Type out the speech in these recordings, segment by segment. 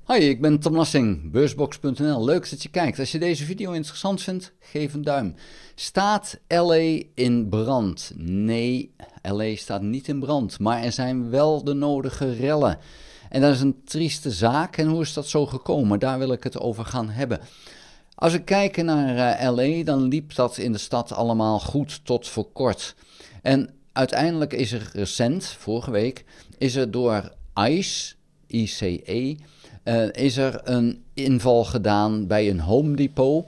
Hoi, ik ben Tom Lassing, beursbox.nl. Leuk dat je kijkt. Als je deze video interessant vindt, geef een duim. Staat LA in brand? Nee, LA staat niet in brand, maar er zijn wel de nodige rellen. En dat is een trieste zaak. En hoe is dat zo gekomen? Daar wil ik het over gaan hebben. Als we kijken naar LA, dan liep dat in de stad allemaal goed tot voor kort. En uiteindelijk is er recent, vorige week, is er door ICE, is er een inval gedaan bij een Home Depot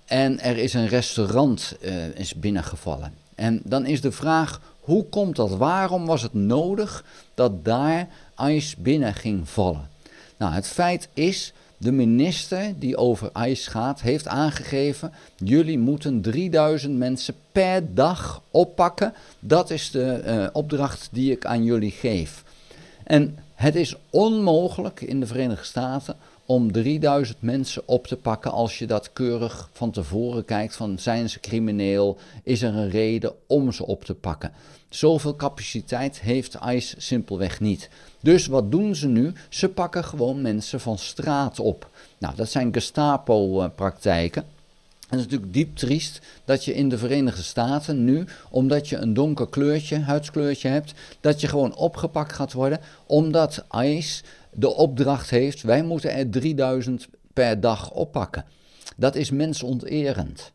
en er is een restaurant is binnengevallen. En dan is de vraag, hoe komt dat? Waarom was het nodig dat daar ICE binnen ging vallen? Nou, het feit is, de minister die over ICE gaat, heeft aangegeven, jullie moeten 3000 mensen per dag oppakken. Dat is de opdracht die ik aan jullie geef. En het is onmogelijk in de Verenigde Staten om 3000 mensen op te pakken als je dat keurig van tevoren kijkt van zijn ze crimineel, is er een reden om ze op te pakken. Zoveel capaciteit heeft ICE simpelweg niet. Dus wat doen ze nu? Ze pakken gewoon mensen van straat op. Nou, dat zijn Gestapo-praktijken. En het is natuurlijk diep triest dat je in de Verenigde Staten nu, omdat je een donker kleurtje, huidskleurtje hebt, dat je gewoon opgepakt gaat worden, omdat ICE de opdracht heeft, wij moeten er 3000 per dag oppakken. Dat is mensonterend.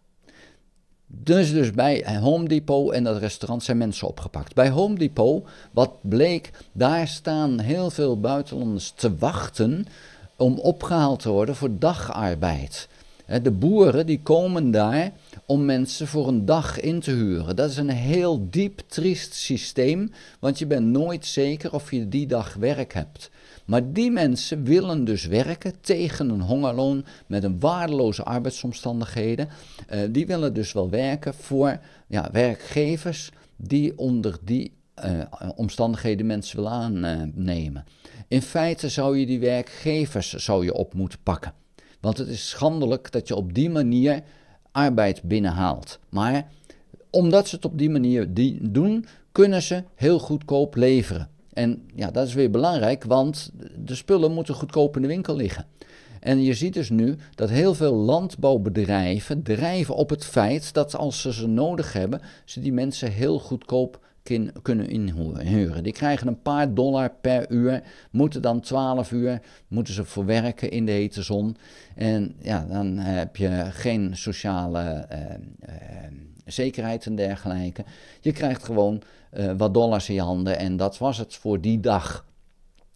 Dus bij Home Depot en dat restaurant zijn mensen opgepakt. Bij Home Depot, wat bleek, daar staan heel veel buitenlanders te wachten om opgehaald te worden voor dagarbeid. De boeren die komen daar om mensen voor een dag in te huren. Dat is een heel diep triest systeem, want je bent nooit zeker of je die dag werk hebt. Maar die mensen willen dus werken tegen een hongerloon met een waardeloze arbeidsomstandigheden. Die willen dus wel werken voor werkgevers die onder die omstandigheden mensen willen aannemen. In feite zou je die werkgevers op moeten pakken. Want het is schandelijk dat je op die manier arbeid binnenhaalt. Maar omdat ze het op die manier doen, kunnen ze heel goedkoop leveren. En ja, dat is weer belangrijk, want de spullen moeten goedkoop in de winkel liggen. En je ziet dus nu dat heel veel landbouwbedrijven drijven op het feit dat als ze nodig hebben, ze die mensen heel goedkoop kunnen inhuren. Die krijgen een paar dollar per uur, moeten dan 12 uur moeten ze voor werken in de hete zon. En ja, dan heb je geen sociale zekerheid en dergelijke. Je krijgt gewoon wat dollars in je handen en dat was het voor die dag.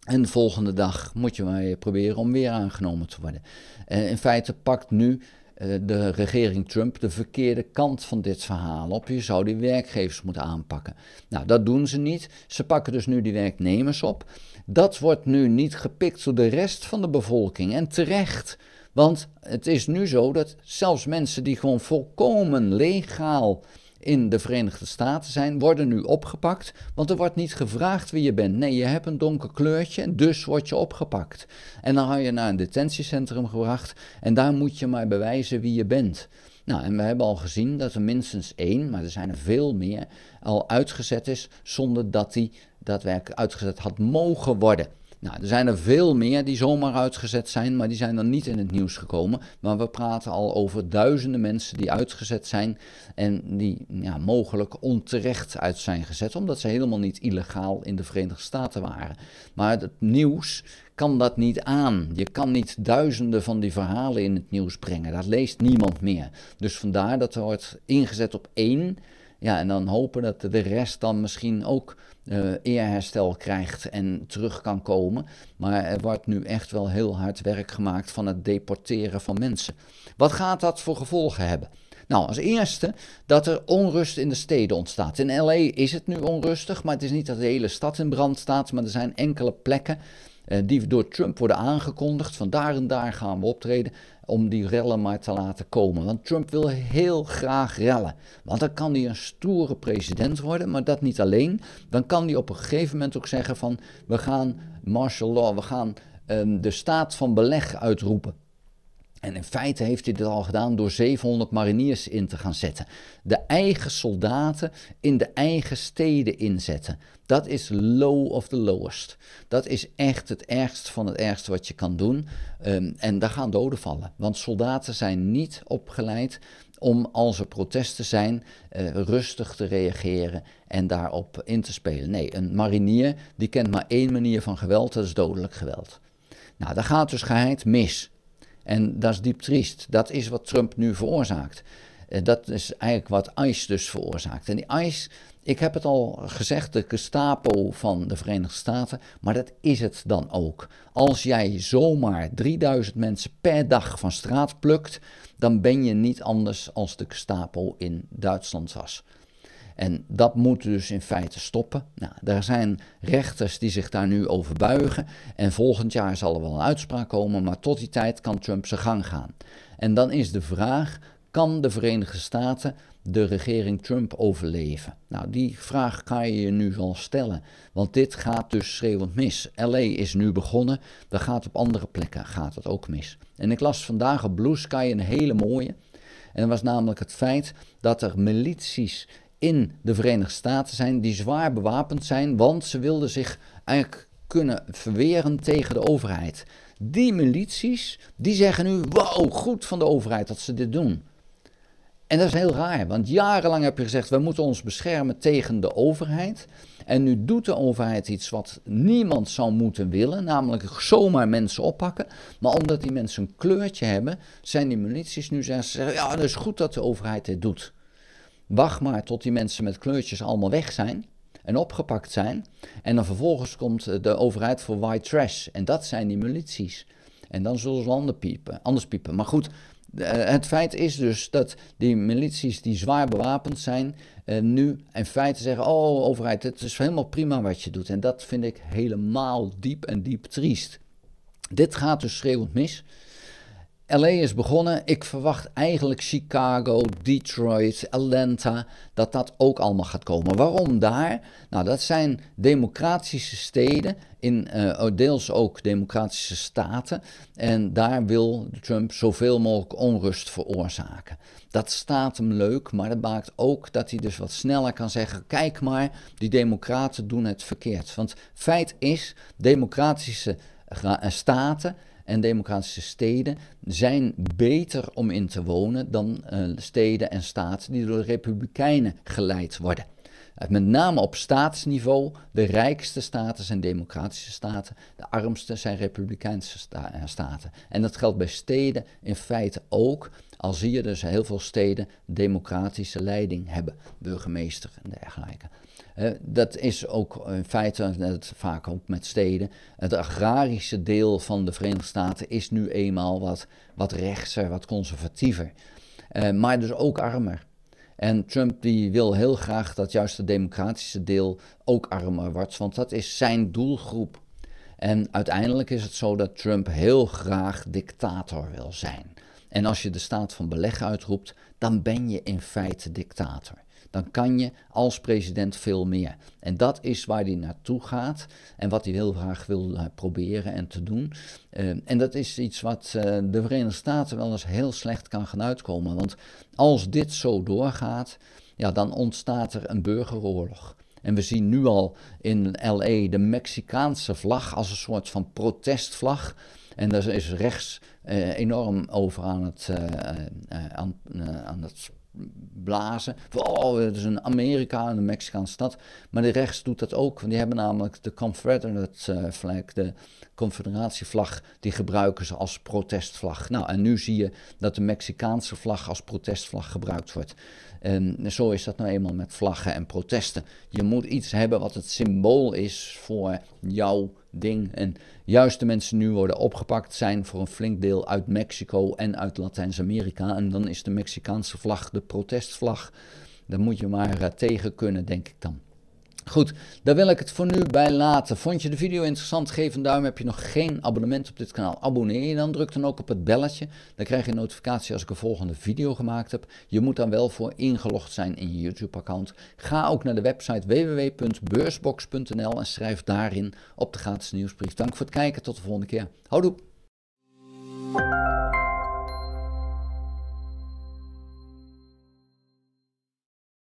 En de volgende dag moet je maar weer proberen om weer aangenomen te worden. In feite pakt nu de regering Trump de verkeerde kant van dit verhaal op. Je zou die werkgevers moeten aanpakken. Nou, dat doen ze niet. Ze pakken dus nu die werknemers op. Dat wordt nu niet gepikt door de rest van de bevolking. En terecht. Want het is nu zo dat zelfs mensen die gewoon volkomen legaal in de Verenigde Staten zijn, worden nu opgepakt, want er wordt niet gevraagd wie je bent. Nee, je hebt een donker kleurtje, dus word je opgepakt. En dan word je naar een detentiecentrum gebracht en daar moet je maar bewijzen wie je bent. Nou, en we hebben al gezien dat er minstens 1, maar er zijn er veel meer, al uitgezet is zonder dat die daadwerkelijk uitgezet had mogen worden. Nou, er zijn er veel meer die zomaar uitgezet zijn, maar die zijn dan niet in het nieuws gekomen. Maar we praten al over duizenden mensen die uitgezet zijn en die mogelijk onterecht uit zijn gezet, omdat ze helemaal niet illegaal in de Verenigde Staten waren. Maar het nieuws kan dat niet aan. Je kan niet duizenden van die verhalen in het nieuws brengen. Dat leest niemand meer. Dus vandaar dat er wordt ingezet op 1. Ja, en dan hopen dat de rest dan misschien ook eerherstel krijgt en terug kan komen. Maar er wordt nu echt wel heel hard werk gemaakt van het deporteren van mensen. Wat gaat dat voor gevolgen hebben? Nou, als eerste dat er onrust in de steden ontstaat. In LA is het nu onrustig, maar het is niet dat de hele stad in brand staat, maar er zijn enkele plekken die door Trump worden aangekondigd. Van daar en daar gaan we optreden om die rellen maar te laten komen. Want Trump wil heel graag rellen. Want dan kan hij een stoere president worden, maar dat niet alleen. Dan kan hij op een gegeven moment ook zeggen van we gaan martial law, we gaan de staat van beleg uitroepen. En in feite heeft hij dit al gedaan door 700 mariniers in te gaan zetten. De eigen soldaten in de eigen steden inzetten. Dat is low of the lowest. Dat is echt het ergste van het ergste wat je kan doen. En daar gaan doden vallen. Want soldaten zijn niet opgeleid om als er protesten zijn rustig te reageren en daarop in te spelen. Nee, een marinier die kent maar één manier van geweld, dat is dodelijk geweld. Nou, daar gaat dus geheid mis. En dat is diep triest. Dat is wat Trump nu veroorzaakt. Dat is eigenlijk wat ICE dus veroorzaakt. En die ICE, ik heb het al gezegd, de Gestapo van de Verenigde Staten, maar dat is het dan ook. Als jij zomaar 3000 mensen per dag van straat plukt, dan ben je niet anders als de Gestapo in Duitsland was. En dat moet dus in feite stoppen. Nou, er zijn rechters die zich daar nu over buigen. En volgend jaar zal er wel een uitspraak komen, maar tot die tijd kan Trump zijn gang gaan. En dan is de vraag, kan de Verenigde Staten de regering Trump overleven? Nou, die vraag kan je je nu wel stellen, want dit gaat dus schreeuwend mis. LA is nu begonnen, dat gaat op andere plekken gaat het ook mis. En ik las vandaag op Blue Sky een hele mooie. En dat was namelijk het feit dat er milities in de Verenigde Staten zijn die zwaar bewapend zijn, want ze wilden zich eigenlijk kunnen verweren tegen de overheid. Die milities, die zeggen nu, wow, goed van de overheid dat ze dit doen. En dat is heel raar, want jarenlang heb je gezegd, we moeten ons beschermen tegen de overheid. En nu doet de overheid iets wat niemand zou moeten willen, namelijk zomaar mensen oppakken. Maar omdat die mensen een kleurtje hebben, zijn die milities nu zeggen, ja, dat is goed dat de overheid dit doet. Wacht maar tot die mensen met kleurtjes allemaal weg zijn en opgepakt zijn. En dan vervolgens komt de overheid voor white trash. En dat zijn die milities. En dan zullen ze anders piepen. Maar goed, het feit is dus dat die milities die zwaar bewapend zijn, nu in feite zeggen, oh overheid, het is helemaal prima wat je doet. En dat vind ik helemaal diep triest. Dit gaat dus schreeuwend mis. LA is begonnen, ik verwacht eigenlijk Chicago, Detroit, Atlanta, dat ook allemaal gaat komen. Waarom daar? Nou, dat zijn democratische steden, deels ook democratische staten. En daar wil Trump zoveel mogelijk onrust veroorzaken. Dat staat hem leuk, maar dat maakt ook dat hij dus wat sneller kan zeggen, kijk maar, die democraten doen het verkeerd. Want feit is, democratische staten en democratische steden zijn beter om in te wonen dan steden en staten die door de republikeinen geleid worden. Met name op staatsniveau, de rijkste staten zijn democratische staten, de armste zijn republikeinse staten. En dat geldt bij steden in feite ook, al zie je dus heel veel steden democratische leiding hebben, burgemeester en dergelijke. Dat is ook in feite, net vaak ook met steden, het agrarische deel van de Verenigde Staten is nu eenmaal wat rechtser, wat conservatiever, maar dus ook armer. En Trump die wil heel graag dat juist het democratische deel ook armer wordt, want dat is zijn doelgroep. En uiteindelijk is het zo dat Trump heel graag dictator wil zijn. En als je de staat van beleg uitroept, dan ben je in feite dictator. Dan kan je als president veel meer. En dat is waar hij naartoe gaat en wat hij heel graag wil proberen en te doen. En dat is iets wat de Verenigde Staten wel eens heel slecht kan gaan uitkomen. Want als dit zo doorgaat, ja, dan ontstaat er een burgeroorlog. En we zien nu al in LA de Mexicaanse vlag als een soort van protestvlag. En daar is rechts enorm over aan het blazen. Oh, het is een Amerika, een Mexicaanse stad. Maar de rechts doet dat ook. Want die hebben namelijk de Confederate flag, de confederatievlag, die gebruiken ze als protestvlag. Nou, en nu zie je dat de Mexicaanse vlag als protestvlag gebruikt wordt. En zo is dat nou eenmaal met vlaggen en protesten. Je moet iets hebben wat het symbool is voor jouw ding. En juist de mensen nu worden opgepakt zijn voor een flink deel uit Mexico en uit Latijns-Amerika. En dan is de Mexicaanse vlag de protestvlag. Daar moet je maar tegen kunnen, denk ik dan. Goed, daar wil ik het voor nu bij laten. Vond je de video interessant? Geef een duim. Heb je nog geen abonnement op dit kanaal? Abonneer je dan. Druk dan ook op het belletje. Dan krijg je een notificatie als ik een volgende video gemaakt heb. Je moet dan wel voor ingelogd zijn in je YouTube-account. Ga ook naar de website www.beursbox.nl en schrijf daarin op de gratis nieuwsbrief. Dank voor het kijken. Tot de volgende keer. Houdoe!